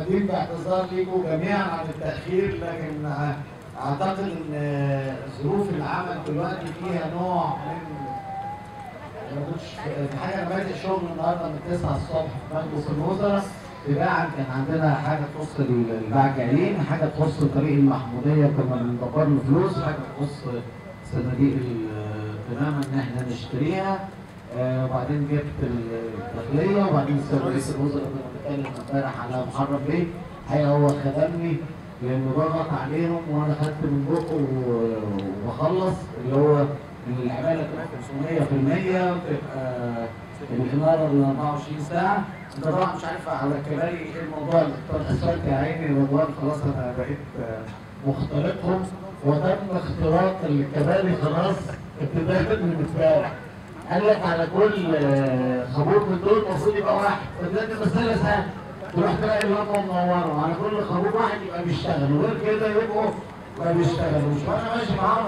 متواجدين باعتذار ليكم جميعا عن التاخير، لكن اعتقد ان ظروف العمل دلوقتي فيها نوع من في حاجه. انا بادئ شغل النهارده من 9 الصبح في مجلس الوزراء. تباعا كان عندنا حاجه تخص البعجعين، حاجه تخص طريق المحموديه كنا بندبر له فلوس، حاجه تخص صناديق القمامه ان احنا نشتريها. وبعدين جبت الداخليه، وبعدين رئيس الوزراء كنا بنتكلم امبارح على محرم بيه. الحقيقه هو خدمني لانه ضغط عليهم وانا خدت من بقه وبخلص، اللي هو العماله تبقى 500% وتبقى الاناره ال 24 ساعه. انت طبعا مش عارف على الكباري ايه الموضوع الاسفلت يا عيني رضوان، خلاص انا بقيت مخترقهم، وتم اختراق الكباري خلاص ابتداء من امبارح. قال لك على كل خابور من دول المفروض يبقى واحد، فدلوقتي المساله سهله، تروح تلاقي اللمبه منوره على كل خابور واحد يبقى بيشتغل، وغير كده يبقوا ما بيشتغلوش. وانا ماشي معاهم